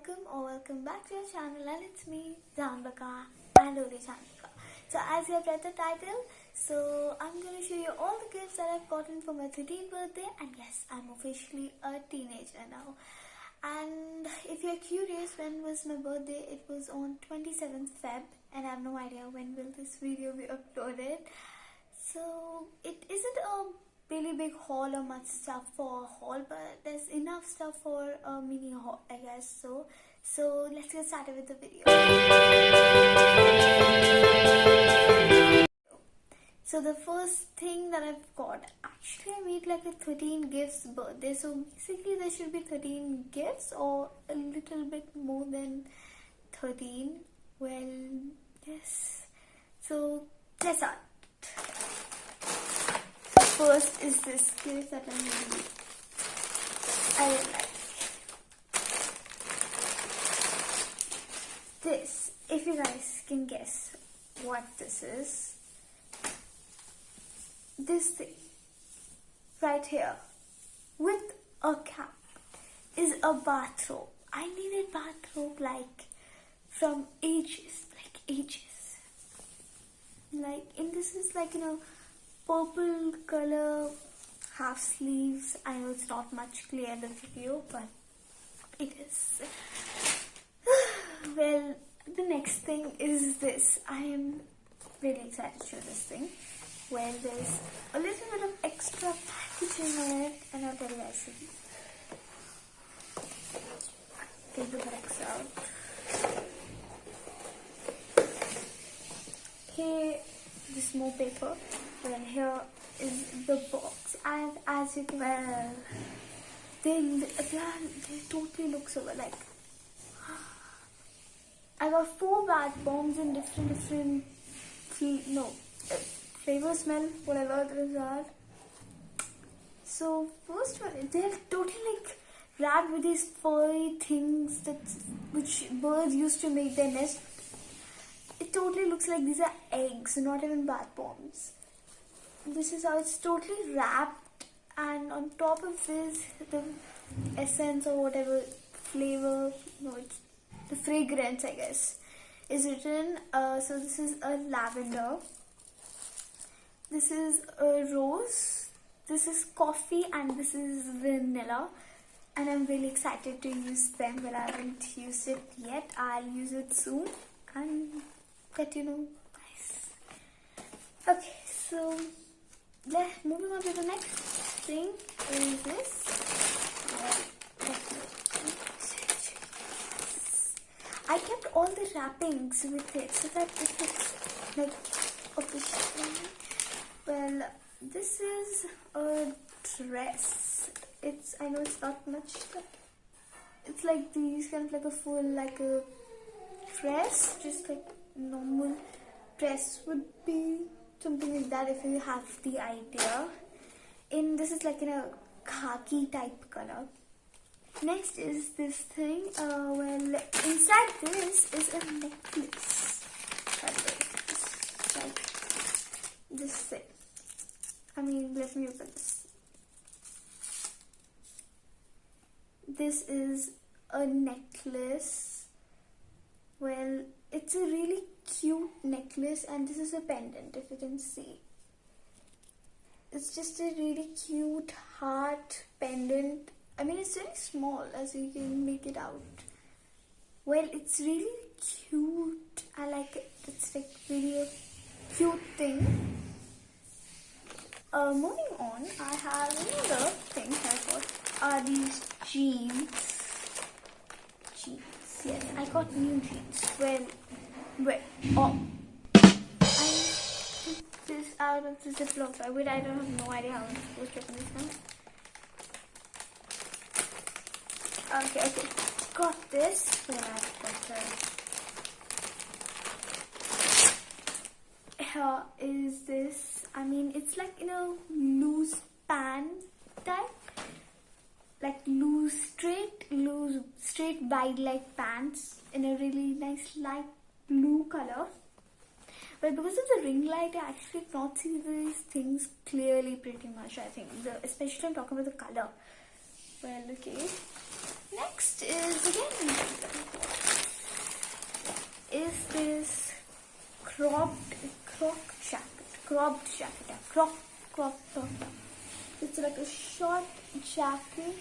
welcome back to your channel, and it's me, Janvika, and only Janvika. So as you have read the title, so I'm going to show you all the gifts that I've gotten for my 13th birthday, and yes, I'm officially a teenager now. And if you're curious, when was my birthday? It was on 27th Feb, and I have no idea when will this video be uploaded. So it isn't a really big haul or much stuff for a haul, but there's enough stuff for a mini haul, I guess. So let's get started with the video. So the first thing that I've got, actually I made like a 13 gifts birthday, so basically there should be 13 gifts or a little bit more than 13. Well, yes. So let's start. First is this gift that I really like. This, if you guys can guess what this is, this thing right here with a cap is a bathrobe. I needed bathrobe like from ages, and this is like, purple color, half sleeves. I know it's not much clear in the video, but it is. Well, the next thing is this. I am really excited to show this thing. Well, there's a little bit of extra packaging on it, and I'll tell you guys. Take the box out. Here, this more paper. Well, here is the box, and as you can they totally look so good. Like, I got 4 bath bombs in different flavor, smell, whatever those are. So first one, they're totally like wrapped with these furry things which birds used to make their nest. It totally looks like these are eggs, not even bath bombs. This is how it's totally wrapped, and on top of this, the essence or whatever flavor, it's the fragrance, I guess, is written. So this is a lavender, this is a rose, this is coffee, and this is vanilla. And I'm really excited to use them. Well, I haven't used it yet. I'll use it soon and let you know, guys. Okay, so moving on to the next thing is this. I kept all the wrappings with it so that it looks like official. Well, this is a dress. I know it's not much, but it's like these kind of like a full, like a dress, just like normal dress would be. Something like that, if you have the idea. This is like in a khaki type color. Next is this thing. Well, inside this is a necklace. Like this thing. Let me open this. This is a necklace. Well, it's a really cute necklace, and this is a pendant, if you can see. It's just a really cute heart pendant. It's very small, as you can make it out. Well, it's really cute. I like it. It's like really a cute thing. Moving on, I have another thing I got are these jeans. Yes, I got new jeans. Well, I took this out of the Ziploc bag. Wait, I don't have no idea how I'm supposed to open this now. Okay. Got this. Well, here is this. It's like loose pant type. Like loose, straight wide-like pants in a really nice light blue color. But because of the ring light, I actually cannot see these things clearly pretty much, I think. Especially I'm talking about the color. Well, okay. Next is again cropped jacket. Crop. It's like a short jacket.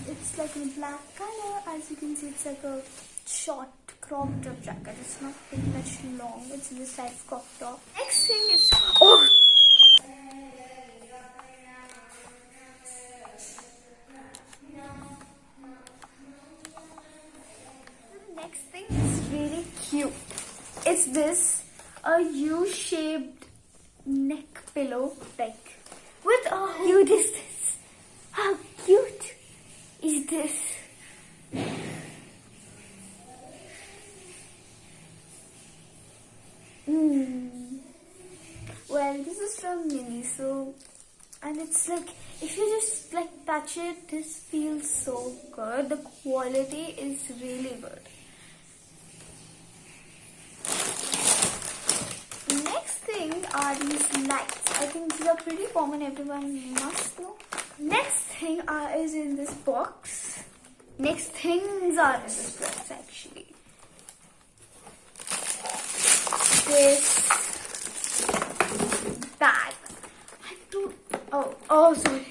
It's like in black color. As you can see, it's like a short cropped top jacket. It's not pretty much long. It's this type of crop top. Next thing is next thing is really cute. It's this a U-shaped neck pillow, like with how cute is this? How cute is this? Well, this is from Mini, so, and it's like, if you just like touch it, this feels so good. The quality is really good. Next thing are these lights. I think these are pretty common, everyone must know. Next thing is in this box. Next things are in this box actually. This bag. Sorry.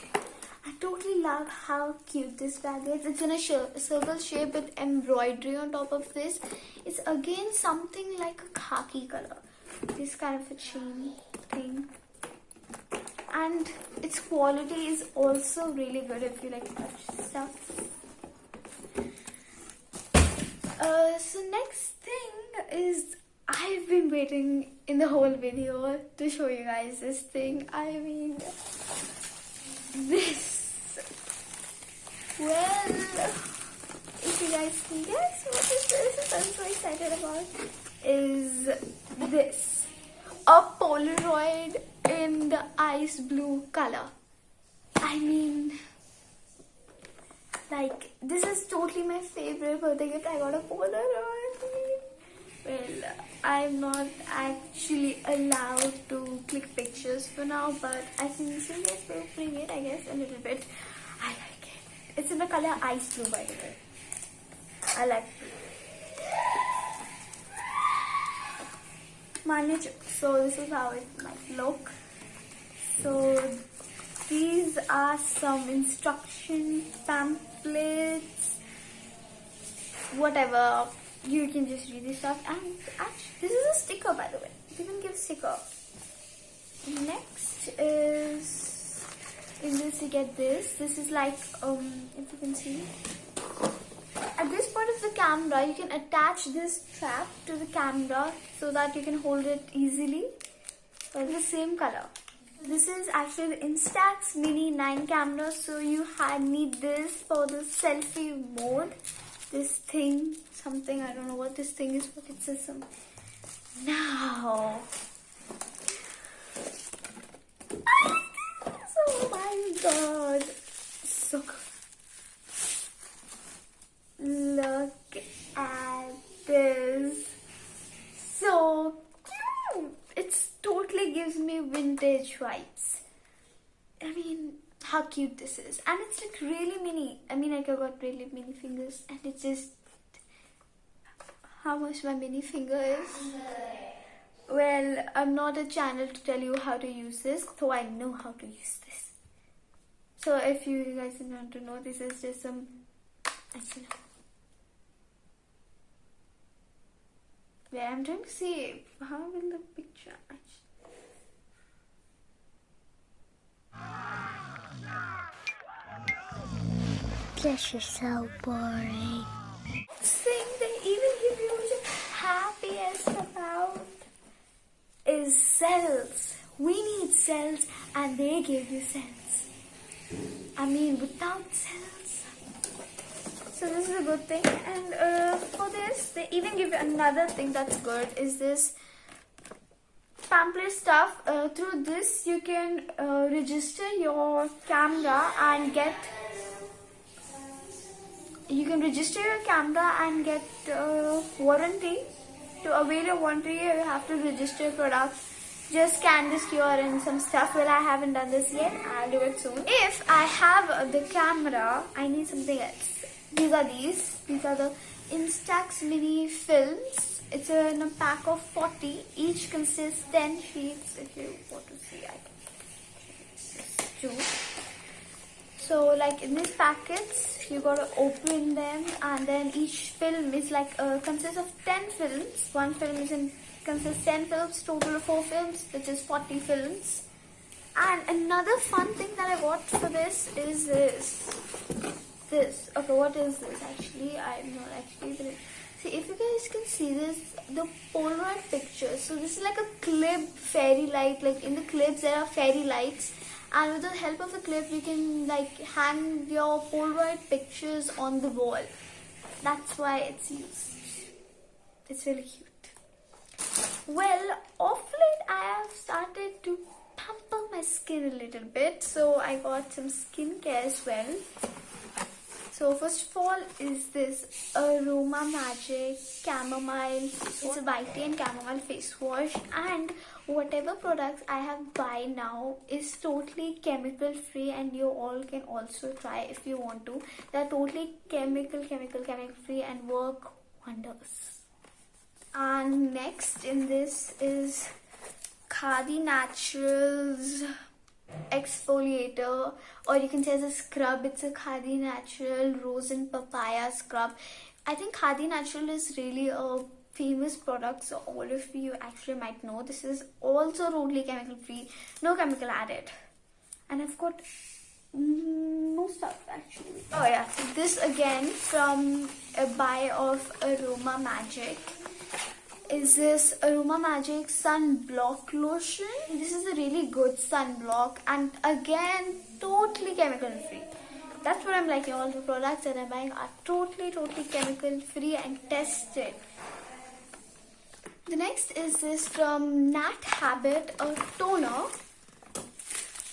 I totally love how cute this bag is. It's in a circle shape with embroidery on top of this. It's again something like a khaki color. This kind of a chain thing. And its quality is also really good if you like touch stuff. So next thing is, I've been waiting in the whole video to show you guys this thing. I mean, this. Well, if you guys can guess what is this, I'm so excited about, is this. A Polaroid in the ice blue color. I mean, like, this is totally my favorite birthday gift. I got a Polaroid. Well, I'm not actually allowed to click pictures for now, but I think you guys will bring it, I guess, a little bit. I like it. It's in the color ice blue, by the way. I like it. So this is how it might look. So these are some instruction pamphlets, whatever. You can just read this stuff. And actually, this is a sticker, by the way. They even give sticker. Next is in this you get this. This is like if you can see. At this part of the camera, you can attach this strap to the camera so that you can hold it easily. But the same color. This is actually the Instax Mini 9 camera, so you need this for the selfie mode. This thing, something, I don't know what this thing is, but it says something. Now, oh my god, so good. Look at this, so cute. It totally gives me vintage vibes. I mean, how cute this is. And it's like really mini. I mean, like I got really mini fingers, and it's just how much my mini finger is. Well, I'm not a channel to tell you how to use this, though I know how to use this. So if you guys want to know, this is just some, actually, where I'm trying to see how will the picture actually. This is so boring. Next thing they even give you, which I'm happiest about, is cells. We need cells, and they give you cells. I mean, without cells. So this is a good thing. And for this, they even give you another thing that's good, is this pamphlet stuff. Through this, you can register your camera and get. You can register your camera and get warranty. To avail your warranty, you have to register your product. Just scan this QR and some stuff. Well, I haven't done this yet. I'll do it soon. If I have the camera, I need something else. These are the Instax Mini films. It's in a pack of 40. Each consists 10 sheets. If you want to see, I can just do. So like in these packets, you gotta open them, and then each film is like consists of 10 films. One film consists 10 films, total of 4 films, which is 40 films. And another fun thing that I got for this is this. Okay, what is this actually? I'm not actually. See, if you guys can see this, the Polaroid pictures. So this is like a clip fairy light. Like in the clips there are fairy lights, and with the help of the clip you can like hang your Polaroid pictures on the wall. That's why it's used. It's really cute. Well, of late I have started to pamper my skin a little bit, so I got some skincare as well. So first of all is this Aroma Magic Chamomile. It's a whitey and chamomile face wash, and whatever products I have buy now is totally chemical free, and you all can also try if you want to. They're totally chemical free and work wonders. And next in this is Khadi Naturals exfoliator, or you can say as a scrub. It's a Khadi Natural Rose and Papaya scrub. I think Khadi Natural is really a famous product, so all of you actually might know. This is also totally chemical free, no chemical added, and I've got no stuff actually. Oh yeah, so this again from a buy of Aroma Magic is this Aroma Magic Sunblock Lotion. This is a really good sunblock, and again totally chemical free. That's what I'm liking. All the products that I'm buying are totally chemical free and tested. The next is this from Nat Habit, a toner,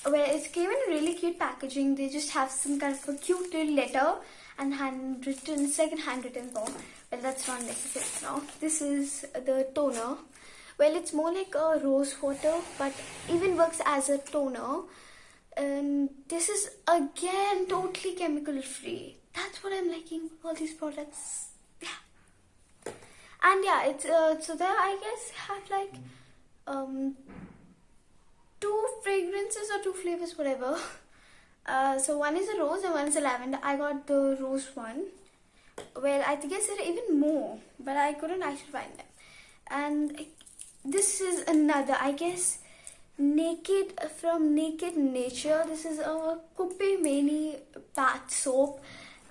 where it came in a really cute packaging. They just have some kind of a cute little letter and handwritten. It's like a handwritten form. Well, that's not necessary now. This is the toner. Well, it's more like a rose water, but even works as a toner. And this is again totally chemical free. That's what I'm liking. All these products. Yeah. And yeah, it's so there I guess have like 2 fragrances or 2 flavors, whatever. So one is a rose and one is a lavender. I got the rose one. Well, I guess there are even more, but I couldn't actually find them. And this is another, I guess, Naked from Naked Nature. This is a Kupe Mani bath soap,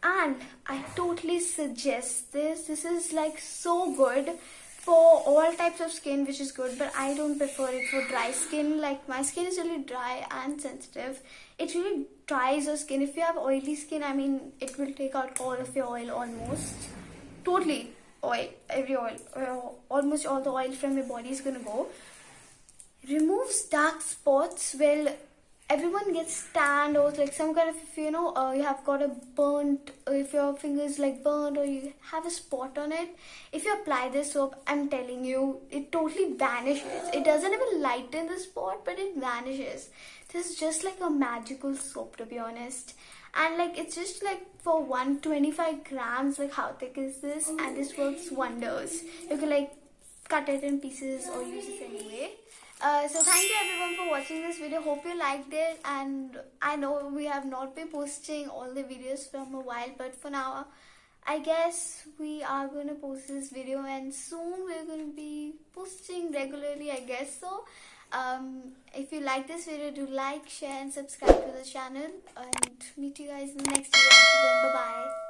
and I totally suggest this. This is like so good for all types of skin, which is good, but I don't prefer it for dry skin. Like my skin is really dry and sensitive. It really dries your skin. If you have oily skin, I mean, it will take out all of your oil almost. Totally oil, every oil, almost all the oil from your body is gonna go. Removes dark spots. Well, everyone gets tanned or like some kind of, if you know, you have got a burnt, or if your fingers like burnt or you have a spot on it, if you apply this soap, I'm telling you, it totally vanishes. It doesn't even lighten the spot, but it vanishes. This is just like a magical soap, to be honest. And like it's just like for 125 grams, like how thick is this? And this works wonders. You can like cut it in pieces or use it anyway. So thank you everyone for watching this video. Hope you liked it, and I know we have not been posting all the videos from a while, but for now I guess we are going to post this video, and soon we're going to be posting regularly, I guess so. If you like this video, do like, share and subscribe to the channel, and meet you guys in the next video. Bye bye.